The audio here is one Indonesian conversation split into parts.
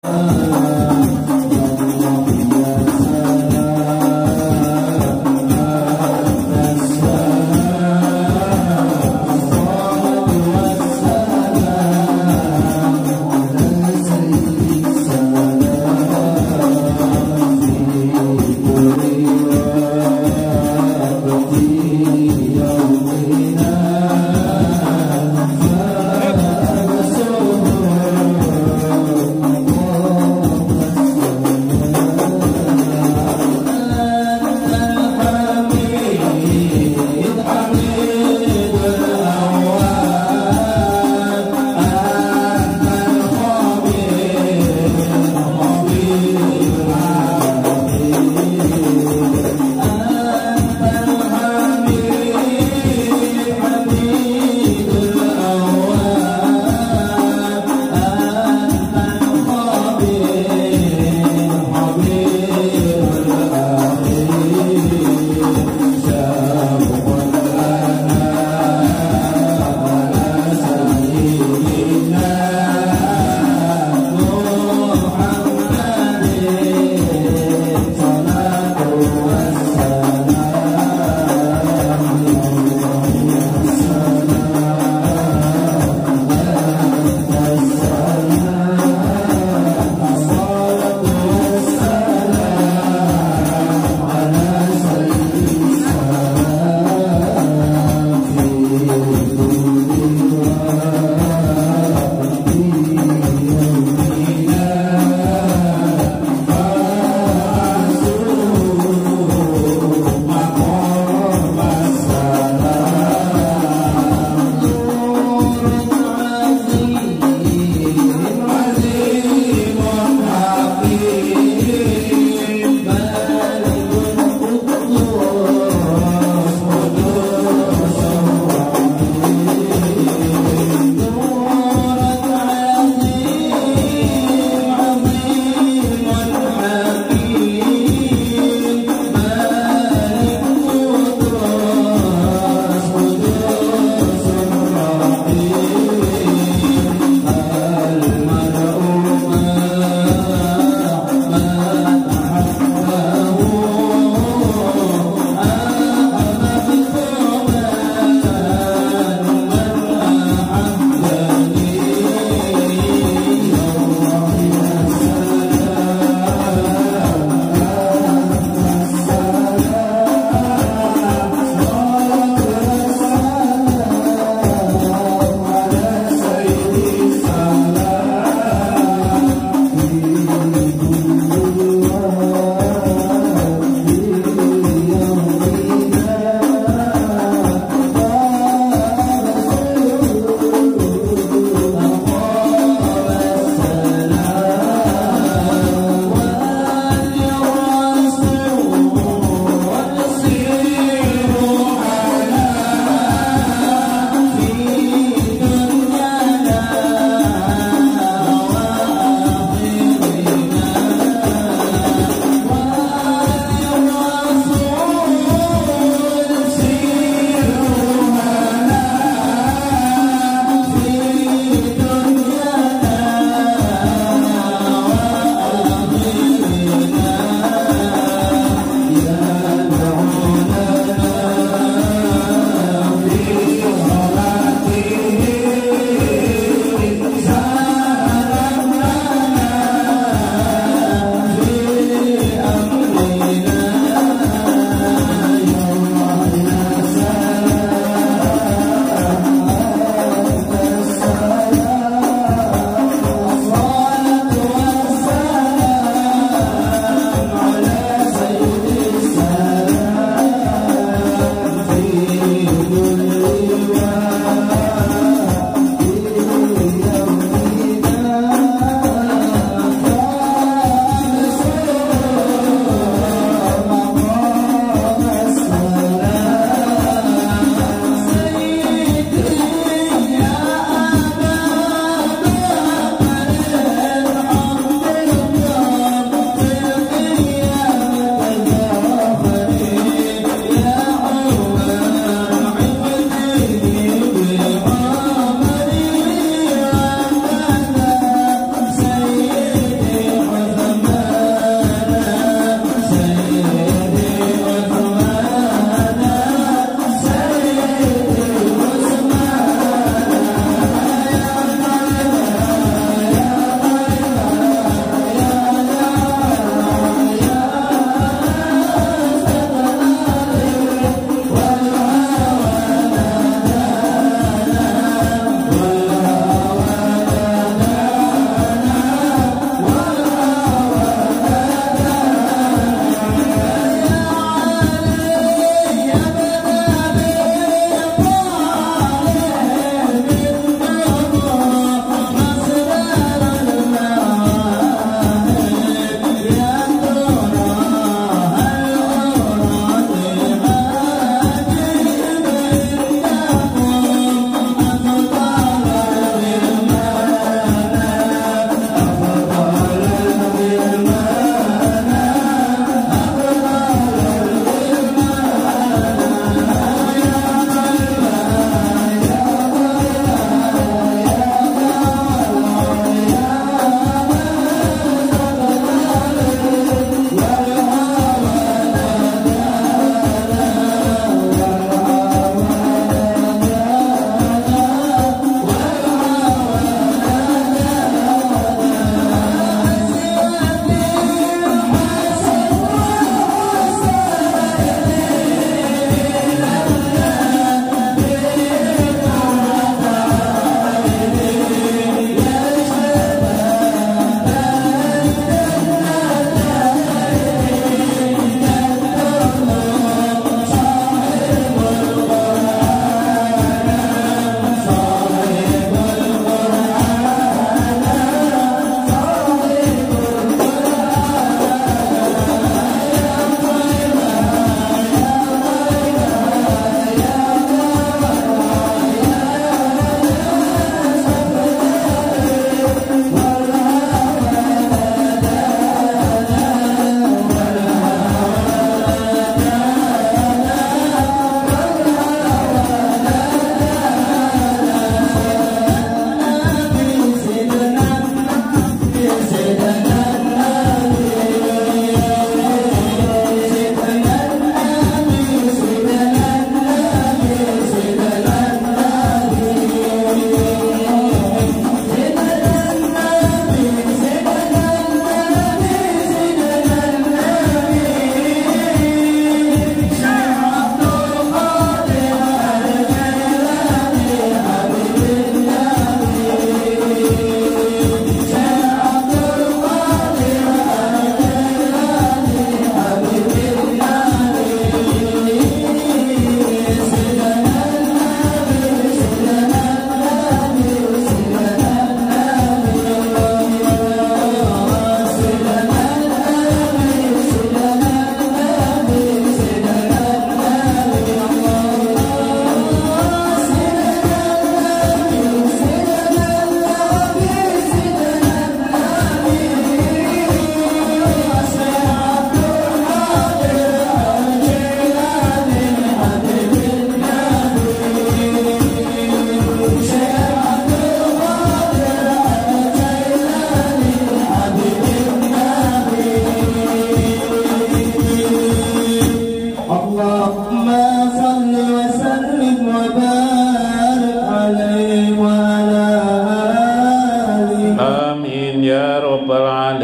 Oh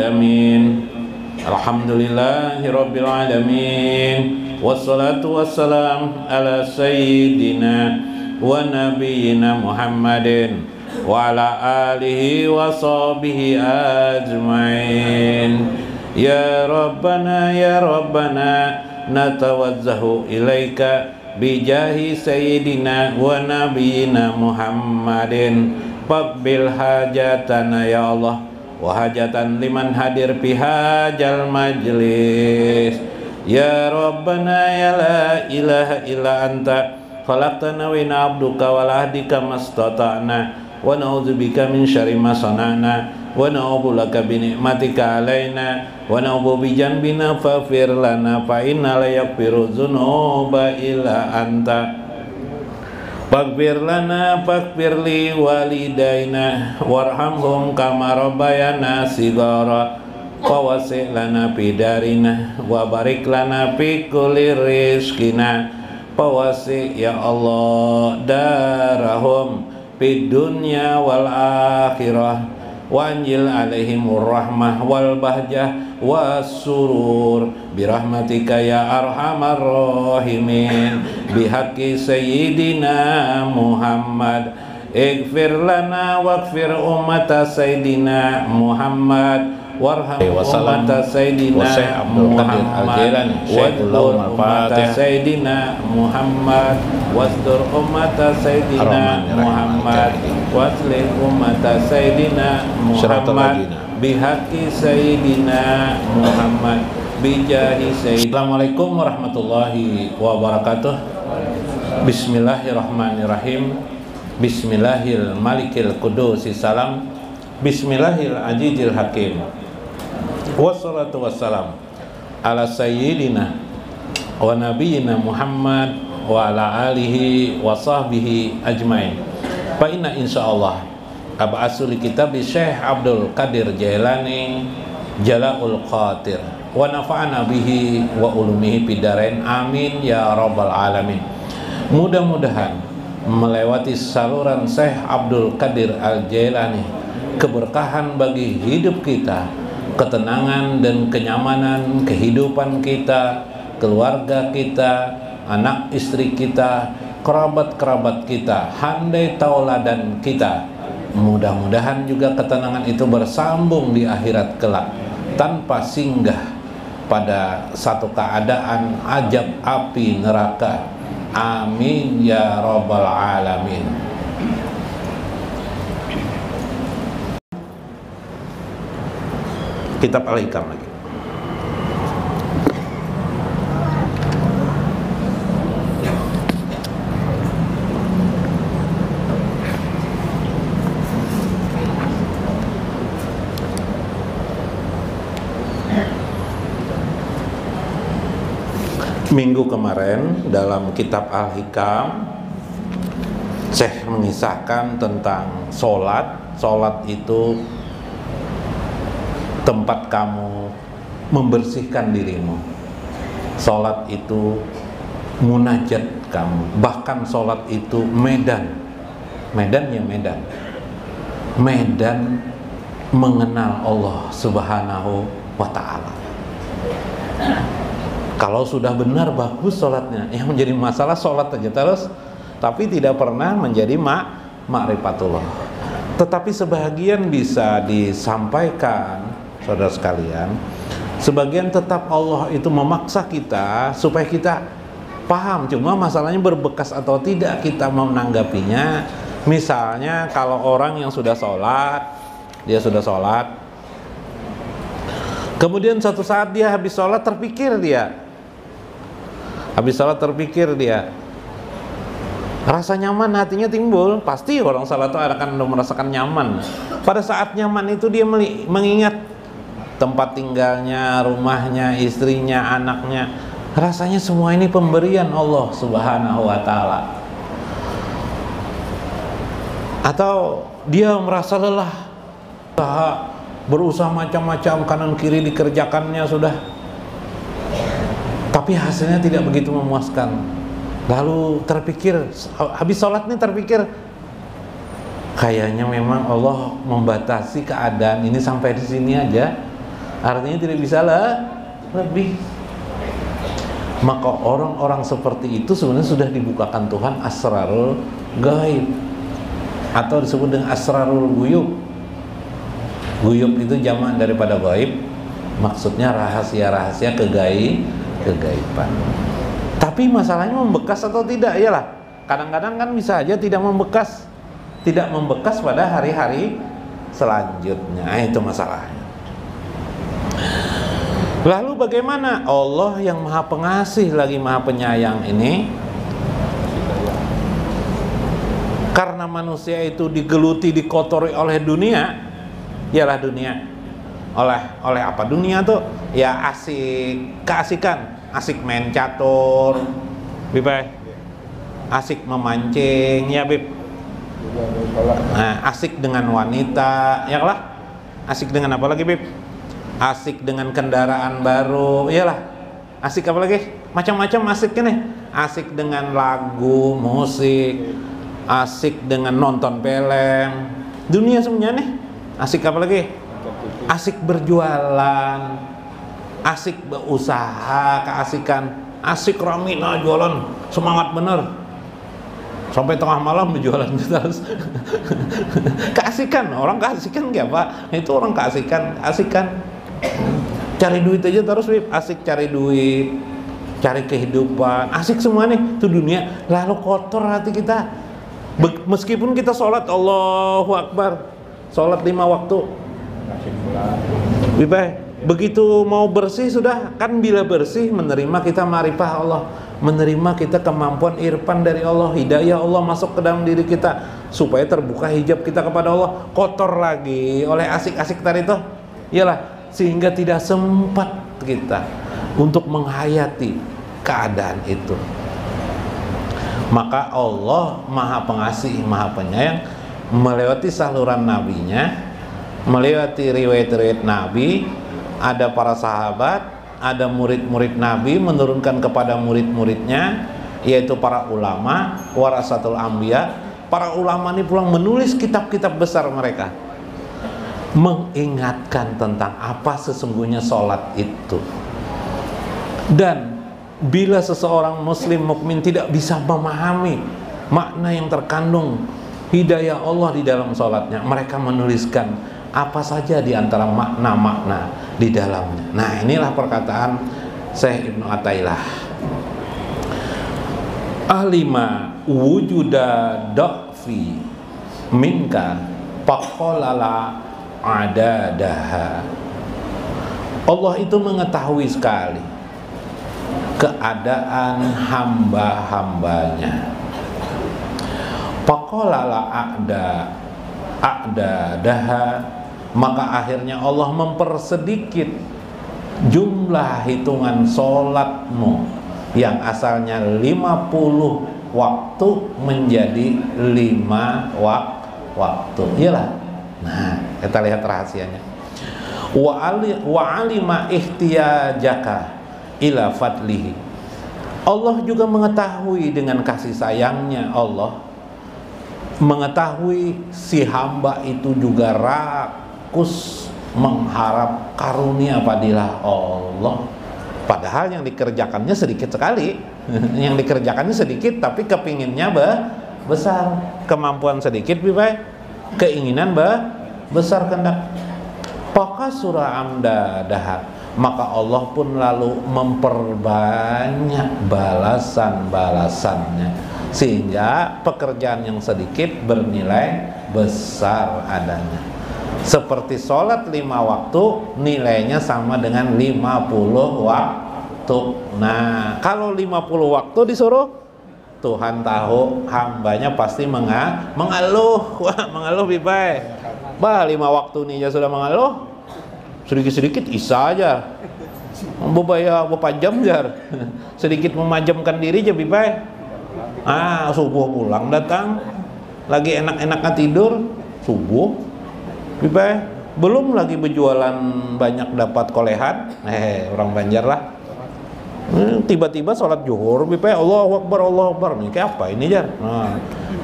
alamin. Alhamdulillahirabbil alamin. Wassalatu wassalam ala sayyidina wa nabiyyina Muhammadin wa ala alihi wa sahbihi ajmain. Ya Rabbana natawazzahu ilaika bijahi sayyidina wa nabiyyina Muhammadin. Faqbil hajatana ya Allah wa hajatan liman hadir bihajal majlis. Ya Rabbana ya la ilaha illa anta khalaqtana wa inna abduka wa lahdika mastata'na wa na'udzubika min syarri ma sana'na wa na'udzu laka bi ni'matika alaina wa na'udzu bi janbina faghfir lana fa inna la yaghfiru dzunuba illa anta. Faghfir lana faghfir li walidaina warhamhum kama rabbayana shighara wa wasi' lana fi darina wa barik lana fi kulli rizqina wa wasi' ya Allah darahum fid dunya wal akhirah wa anjil alaihimur rahmah wal bahjah was surur birahmatika ya arhamar rahimin bihaqqi sayyidina Muhammad. Ighfir lana waghfir ummata sayyidina Muhammad warham ummata sayyidina Muhammad wastur ummata sayyidina Muhammad wastur ummata sayyidina Muhammad waslih ummata sayyidina Muhammad bihaqqi sayyidina Muhammad bijahi sayyidina. Assalamualaikum warahmatullahi wabarakatuh. Bismillahirrahmanirrahim. Bismillahil malikil qudusis salam. Bismillahil ajidil hakim. Wassalatu wassalam ala sayyidina wa nabiyyina Muhammad wa ala alihi wa sahbihi ajmain. Fa inna insyaallah ab'asu li kitab Syekh Abdul Qadir Jailani Jala'ul Qadir wa nafa'ana bihi wa ulumihi bidarain amin ya rabbal alamin. Mudah-mudahan melewati saluran Syekh Abdul Qadir Al-Jailani keberkahan bagi hidup kita, ketenangan dan kenyamanan kehidupan kita, keluarga kita, anak istri kita, kerabat-kerabat kita, handai tauladan kita. Mudah-mudahan juga ketenangan itu bersambung di akhirat kelak tanpa singgah pada satu keadaan ajab api neraka. Amin ya rabbal alamin. Kitab Al-Hikam lagi. Minggu kemarin dalam kitab Al-Hikam Syekh mengisahkan tentang sholat. Sholat itu tempat kamu membersihkan dirimu. Sholat itu munajat kamu. Bahkan sholat itu medan. Medannya medan. Medan mengenal Allah Subhanahu wa ta'ala. Kalau sudah benar bagus sholatnya. Yang menjadi masalah sholat aja terus, tapi tidak pernah menjadi ma'rifatullah. Tetapi sebagian bisa disampaikan, saudara sekalian. Sebagian tetap Allah itu memaksa kita supaya kita paham. Cuma masalahnya berbekas atau tidak kita menanggapinya. Misalnya kalau orang yang sudah sholat, dia sudah sholat, kemudian suatu saat dia habis sholat terpikir dia rasa nyaman hatinya timbul. Pasti orang sholat itu akan merasakan nyaman. Pada saat nyaman itu dia mengingat tempat tinggalnya, rumahnya, istrinya, anaknya. Rasanya semua ini pemberian Allah Subhanahu wa ta'ala. Atau dia merasa lelah, berusaha macam-macam kanan kiri dikerjakannya sudah, tapi hasilnya tidak begitu memuaskan. Lalu terpikir, habis sholat nih terpikir, kayaknya memang Allah membatasi keadaan ini sampai di sini aja. artinya tidak bisa lebih. Maka orang-orang seperti itu sebenarnya sudah dibukakan Tuhan asrarul gaib, atau disebut dengan asrarul guyub. Guyub itu jamak daripada gaib, maksudnya rahasia-rahasia kegaiban. Tapi masalahnya membekas atau tidak? Iyalah, kadang-kadang kan bisa aja tidak membekas pada hari-hari selanjutnya. Itu masalahnya. Lalu bagaimana Allah yang maha pengasih lagi maha penyayang ini, karena manusia itu digeluti, dikotori oleh dunia, ialah dunia. Oleh apa dunia tuh? Ya keasikan, asik main catur, Bib, asik memancing, ya Bib. Nah, asik dengan wanita, ya lah. Asik dengan apa lagi, Bib? Asik dengan kendaraan baru, iyalah. Asik apa lagi? Macam-macam asik kan ya. Asik dengan lagu, musik, asik dengan nonton film. Dunia semuanya nih. Asik apa lagi? Asik berjualan, asik berusaha, keasikan. Asik Ramina jualan, semangat bener. Sampai tengah malam berjualan terus. Keasikan, orang keasikan nggak Pak? Itu orang keasikan. Cari duit aja terus, Bib. Asik cari duit, cari kehidupan, asik semua nih, itu dunia. Lalu kotor hati kita. Meskipun kita sholat Allahu Akbar, sholat 5 waktu, Bib, begitu mau bersih sudah, kan bila bersih menerima kita ma'rifah Allah, menerima kita kemampuan irfan dari Allah, hidayah Allah masuk ke dalam diri kita supaya terbuka hijab kita kepada Allah. Kotor lagi oleh asik-asik tadi itu, iyalah, sehingga tidak sempat kita untuk menghayati keadaan itu. Maka Allah maha pengasih, maha penyayang, melewati saluran nabinya, melewati riwayat-riwayat nabi. Ada para sahabat, ada murid-murid nabi menurunkan kepada murid-muridnya, yaitu para ulama, warasatul anbiya. Para ulama ini pulang menulis kitab-kitab besar mereka, mengingatkan tentang apa sesungguhnya sholat itu. Dan bila seseorang muslim mukmin tidak bisa memahami makna yang terkandung hidayah Allah di dalam sholatnya, mereka menuliskan apa saja di antara makna-makna di dalamnya. Nah, inilah perkataan Syekh Ibnu Athaillah. Alima wujuda da'fi minka faqalala adadaha. Allah itu mengetahui sekali keadaan hamba-hambanya. Faqalala a'dadaha, maka akhirnya Allah mempersedikit jumlah hitungan sholatmu yang asalnya 50 waktu menjadi 5 waktu. Iyalah. Nah, kita lihat rahasianya. Wa alima ihtiyajaka ila fadlihi. Allah juga mengetahui dengan kasih sayangnya Allah, mengetahui si hamba itu juga rakus mengharap karunia fadilah Allah. Padahal yang dikerjakannya sedikit sekali. Yang dikerjakannya sedikit tapi kepinginnya besar. Kemampuan sedikit keinginan besar kendak. Maka surah amdadah, maka Allah pun lalu memperbanyak balasan-balasannya, sehingga pekerjaan yang sedikit bernilai besar adanya. Seperti sholat 5 waktu nilainya sama dengan 50 waktu. Nah, kalau 50 waktu disuruh, Tuhan tahu hambanya pasti mengeluh. Wah, mengeluh bibai. Bah, 5 waktu nih ya sudah mengeluh. Sedikit-sedikit isa aja. Bebaya berapa jam jar. Sedikit memajamkan diri aja bibai. Subuh pulang datang. Lagi enak-enaknya tidur, subuh. Bibai, belum lagi berjualan banyak dapat kolehan. Orang Banjar lah. Tiba-tiba sholat zuhur, bibai, Allahu Akbar, Allahu Akbar. Ini kayak apa ini jar?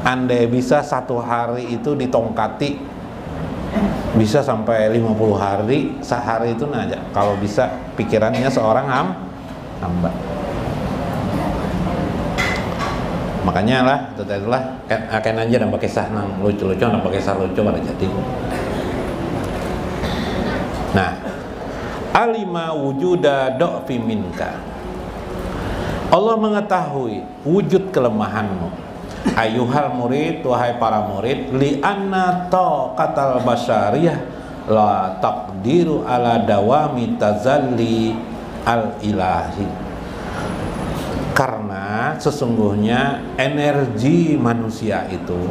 Andai bisa 1 hari itu ditongkati bisa sampai 50 hari sehari itu aja kalau bisa pikirannya seorang hamba. Makanya lah itulah akan aja dan pakai kisah nang lucu-lucu dan pakai kisah lucu pada jadi. Nah, alima wujuda do'fi minka, Allah mengetahui wujud kelemahanmu, ayuhal murid, wahai para murid, li anna taqatal basyariyah la taqdiru ala dawami tazalli al ilahi, karena sesungguhnya energi manusia itu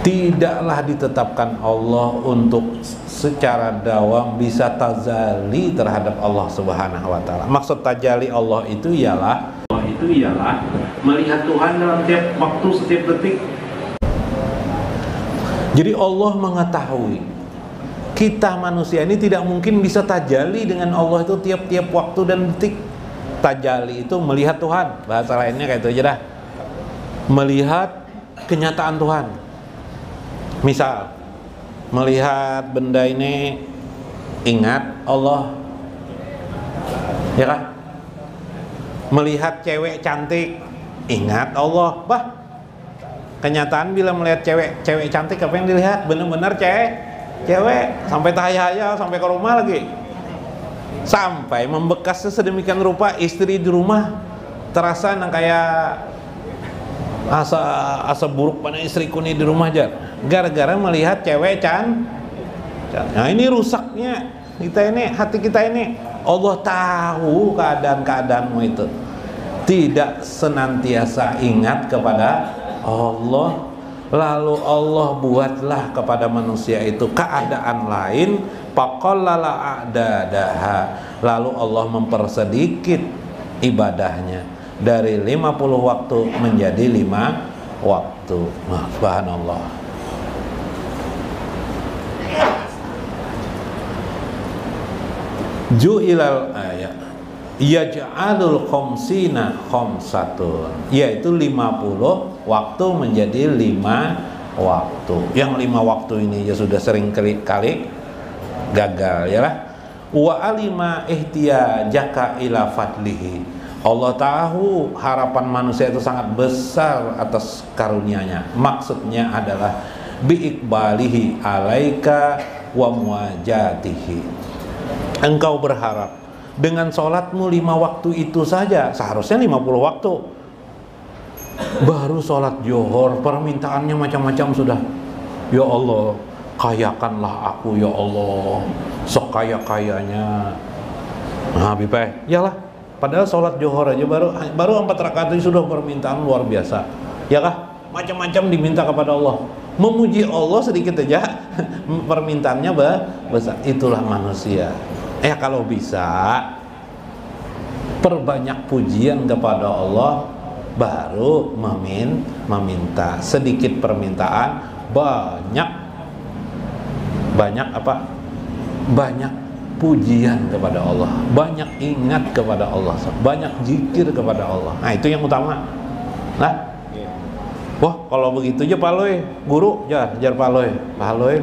tidaklah ditetapkan Allah untuk secara dawam bisa tazali terhadap Allah Subhanahu wa taala. Maksud tajali Allah itu ialah melihat Tuhan dalam setiap waktu, setiap detik. Jadi Allah mengetahui kita manusia ini tidak mungkin bisa tajali dengan Allah itu tiap-tiap waktu dan detik. Tajali itu melihat Tuhan, bahasa lainnya kayak itu aja dah. Melihat kenyataan Tuhan. Misal melihat benda ini, ingat Allah, ya kan? Melihat cewek cantik, ingat Allah. Bah, kenyataan bila melihat cewek cantik apa yang dilihat? Benar-benar cewek sampai tahayal sampai ke rumah lagi, sampai membekasnya sedemikian rupa istri di rumah terasa nang kayak asa buruk pada istriku nih di rumah aja gara-gara melihat cewek cantik. Nah ini rusaknya kita ini, hati kita ini. Allah tahu keadaan-keadaanmu itu, tidak senantiasa ingat kepada Allah, lalu Allah buatlah kepada manusia itu keadaan lain, faqallala a'dadaha, lalu Allah mempersedikit ibadahnya dari 50 waktu menjadi 5 waktu. Nah, subhanallah. Ju'ilal ayat yaj'alul khamsina khamsatun, yaitu 50 waktu menjadi 5 waktu. Yang 5 waktu ini ya sudah sering kali gagal ya lah. Wa alima ihtiyajaka ila fadlihi, Allah tahu harapan manusia itu sangat besar atas karunia-Nya. Maksudnya adalah biiqbalihi alaika wa muwajatihi, engkau berharap dengan sholatmu 5 waktu itu saja, seharusnya 50 waktu, baru sholat johor permintaannya macam-macam sudah. Ya Allah, kayakanlah aku ya Allah, sekaya-kayanya. Nah Bipay, yalah, padahal sholat johor aja baru 4 rakaat itu sudah permintaan luar biasa, ya kah? Macam-macam diminta kepada Allah. Memuji Allah sedikit aja permintaannya besar. Itulah manusia. Kalau bisa perbanyak pujian kepada Allah, baru meminta. Sedikit permintaan, banyak apa? Banyak pujian kepada Allah, banyak ingat kepada Allah, banyak zikir kepada Allah. Nah itu yang utama. Nah, wah kalau begitu aja Paloy, guru jar Paloy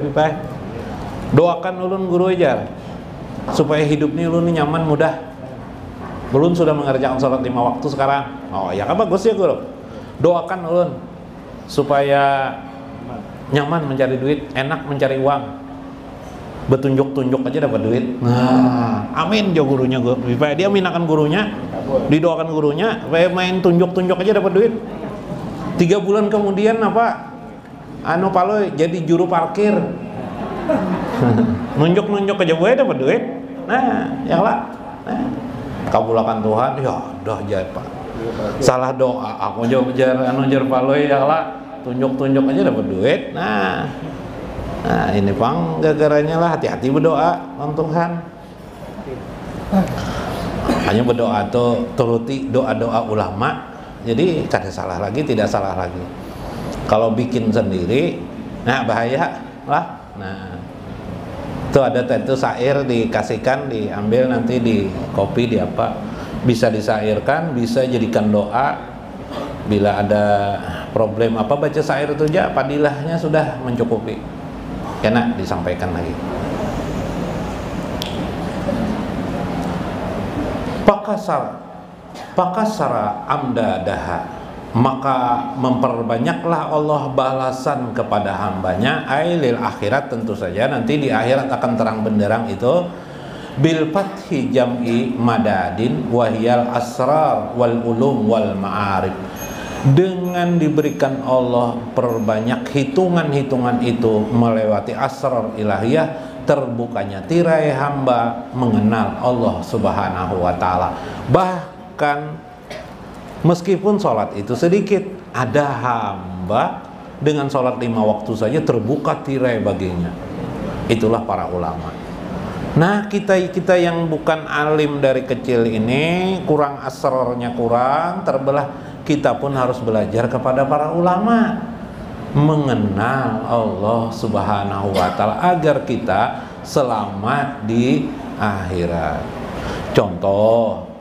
Bipay, doakan ulun guru jar supaya hidupnya ulun nyaman mudah. Ulun sudah mengerjakan sholat 5 waktu sekarang. Oh ya kan bagus ya guru. Doakan ulun supaya nyaman mencari duit, enak mencari uang, betunjuk-tunjuk aja dapat duit. Nah, amin jo gurunya supaya dia aminakan gurunya, didoakan gurunya supaya main tunjuk-tunjuk aja dapat duit. 3 bulan kemudian apa? Paloy jadi juru parkir. Nunjuk-nunjuk aja gue dapat duit. Nah, ya lah. Nah, kabulakan Tuhan, ya udah aja Pak. Salah doa, aku jar Paloy ya lah. Tunjuk-tunjuk aja dapat duit. Nah, ini Bang gara-garanya lah, hati-hati berdoa Bang Tuhan. Hanya berdoa tuh turuti doa-doa ulama. Jadi kada salah lagi, tidak salah lagi. Kalau bikin sendiri, nah bahaya lah. Nah, itu ada tentu syair dikasihkan, diambil nanti di kopi, di apa, bisa disairkan, bisa jadikan doa. Bila ada problem apa baca syair itu aja, padilahnya sudah mencukupi. Enak disampaikan lagi. Pakasara amdadaha, maka memperbanyaklah Allah balasan kepada hambanya, ailil akhirat, tentu saja nanti di akhirat akan terang benderang itu, bil fathi jam'i madadin wahiyal asrar wal ulum wal ma'arif, dengan diberikan Allah perbanyak hitungan-hitungan itu melewati asrar ilahiyah, terbukanya tirai hamba mengenal Allah Subhanahu wa ta'ala. Bahkan meskipun sholat itu sedikit, ada hamba dengan sholat 5 waktu saja terbuka tirai baginya. Itulah para ulama. Nah, kita yang bukan alim dari kecil ini, kurang asrarnya, kurang terbelah, kita pun harus belajar kepada para ulama, mengenal Allah Subhanahu wa ta'ala agar kita selamat di akhirat. Contoh,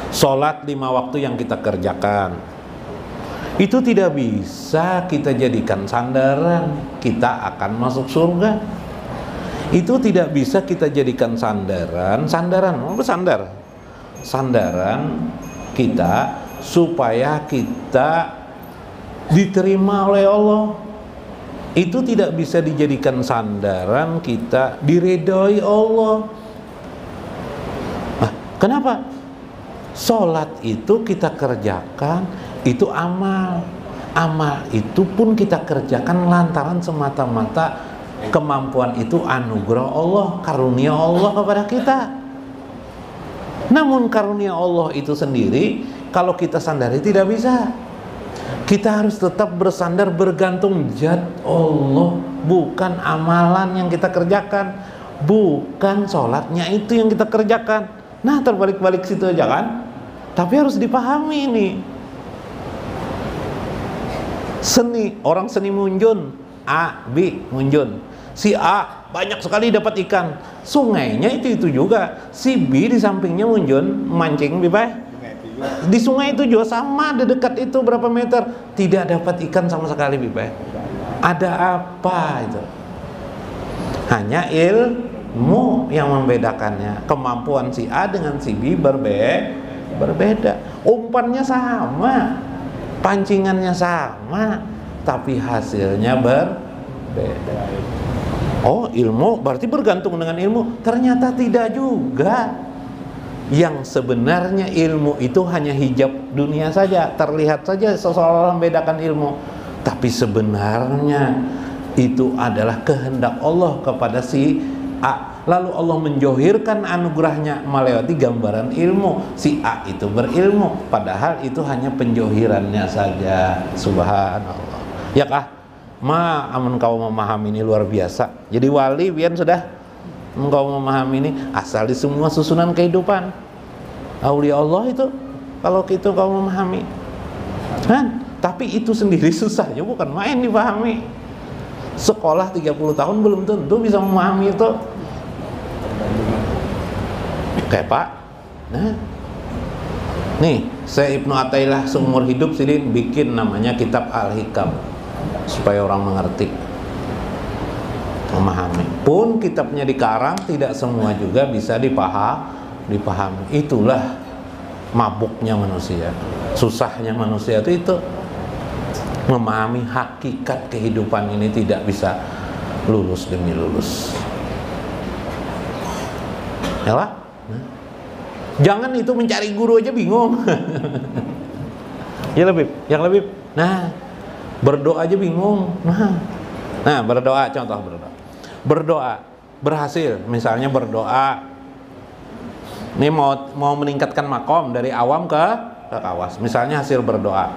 sholat 5 waktu yang kita kerjakan itu tidak bisa kita jadikan sandaran kita akan masuk surga. Itu tidak bisa kita jadikan sandaran kita supaya kita diterima oleh Allah. Itu tidak bisa dijadikan sandaran kita diridhoi Allah. Nah, kenapa? Sholat itu kita kerjakan, itu amal. Amal itu pun kita kerjakan lantaran semata-mata kemampuan itu anugerah Allah, karunia Allah kepada kita. Namun karunia Allah itu sendiri kalau kita sandari tidak bisa. Kita harus tetap bersandar, bergantung zat Allah, bukan amalan yang kita kerjakan, bukan sholatnya itu yang kita kerjakan. Nah, terbalik-balik situ aja kan. Tapi harus dipahami ini. Seni, orang seni munjun, A, B munjun. Si A banyak sekali dapat ikan, sungainya itu juga. Si B di sampingnya munjun, mancing, bibay. Di sungai itu juga sama, di dekat itu berapa meter, tidak dapat ikan sama sekali, bibay. Ada apa itu? Hanya ilmu yang membedakannya. Kemampuan si A dengan si B berbeda. Umpannya sama, pancingannya sama, tapi hasilnya berbeda. Oh, ilmu berarti bergantung dengan ilmu? Ternyata tidak juga. Yang sebenarnya ilmu itu hanya hijab dunia saja, terlihat saja seolah-olah membedakan ilmu, tapi sebenarnya itu adalah kehendak Allah kepada si A. Lalu Allah menjohirkan anugerahnya melewati gambaran ilmu. Si A itu berilmu, padahal itu hanya penjohirannya saja. Subhanallah. Ya kah? Amun kau memahami ini luar biasa. Jadi wali biar sudah engkau memahami ini, asal di semua susunan kehidupan aulia Allah itu, kalau gitu kau memahami kan. Tapi itu sendiri susahnya bukan main dipahami. Sekolah 30 tahun belum tentu bisa memahami itu. Kayak Pak, nah nih saya Ibnu Athaillah seumur hidup sini bikin namanya kitab Al-Hikam supaya orang mengerti, memahami. Pun kitabnya dikarang, tidak semua juga bisa dipahami. Itulah mabuknya manusia, susahnya manusia itu memahami hakikat kehidupan ini, tidak bisa lulus demi lulus. Ya lah? Jangan itu mencari guru aja bingung. Ya lebih. Nah, berdoa aja bingung. Nah, berdoa, contoh berdoa berhasil, misalnya berdoa ini mau meningkatkan makom dari awam ke kawas, misalnya hasil berdoa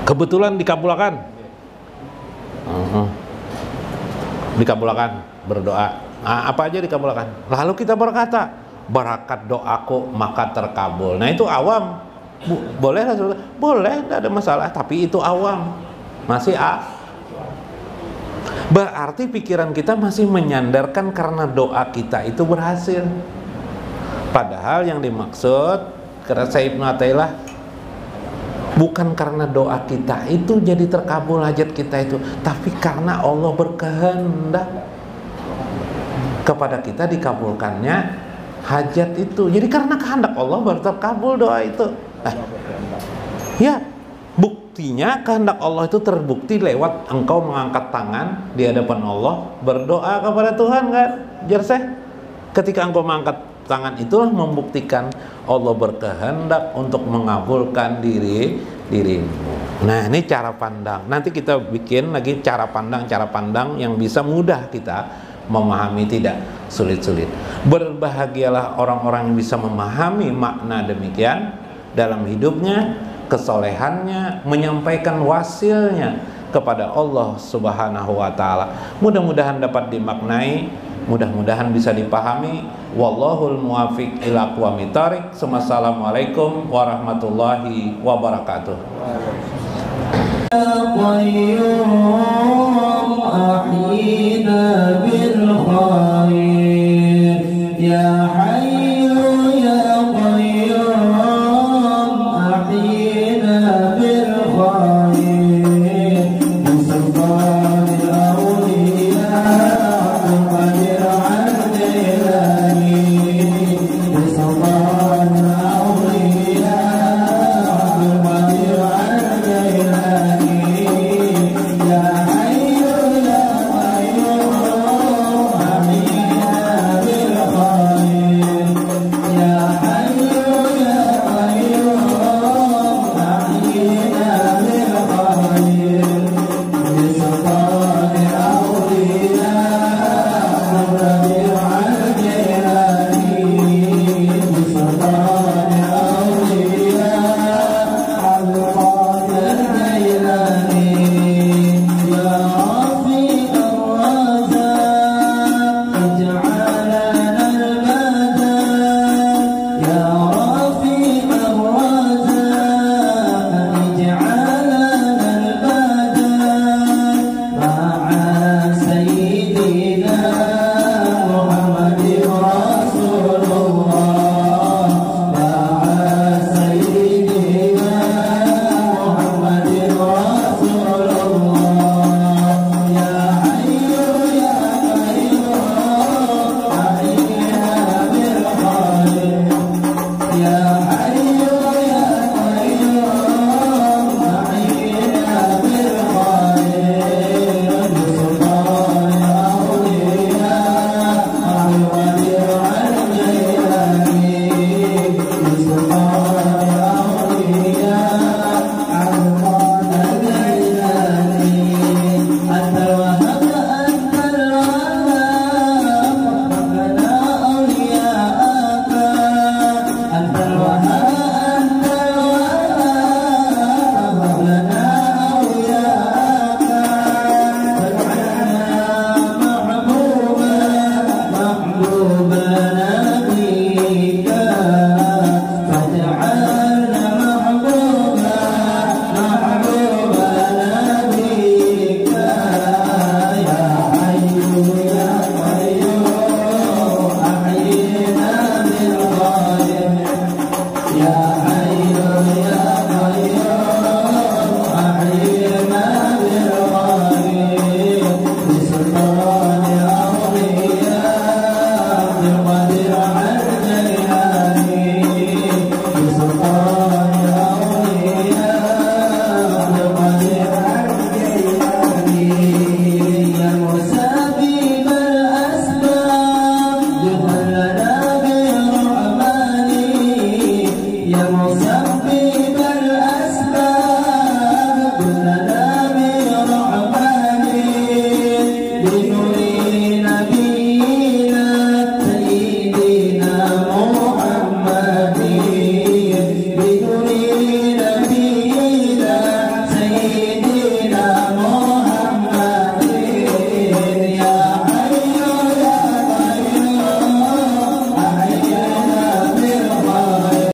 kebetulan dikabulkan, dikabulkan berdoa, apa aja dikabulkan, lalu kita berkata barakat doaku maka terkabul. Nah itu awam, boleh lah, boleh, tidak ada masalah, tapi itu awam, masih berarti pikiran kita masih menyandarkan karena doa kita itu berhasil. Padahal yang dimaksud kata Ibnu Athaillah Bukan karena doa kita itu jadi terkabul hajat kita itu, tapi karena Allah berkehendak kepada kita dikabulkannya hajat itu. Jadi karena kehendak Allah baru terkabul doa itu. Ya, buktinya kehendak Allah itu terbukti lewat engkau mengangkat tangan di hadapan Allah berdoa kepada Tuhan kan? Jerseh. Ketika engkau mengangkat tangan itulah membuktikan Allah berkehendak untuk mengabulkan dirimu. Nah, ini cara pandang. Nanti kita bikin lagi cara pandang yang bisa mudah kita memahami, tidak sulit-sulit. Berbahagialah orang-orang yang bisa memahami makna demikian dalam hidupnya, kesolehannya, menyampaikan wasilnya kepada Allah Subhanahu wa taala. Mudah-mudahan dapat dimaknai, mudah-mudahan bisa dipahami. Wallahul muwaffiq ila aqwamit thoriq. Wassalamualaikum warahmatullahi wabarakatuh. Ya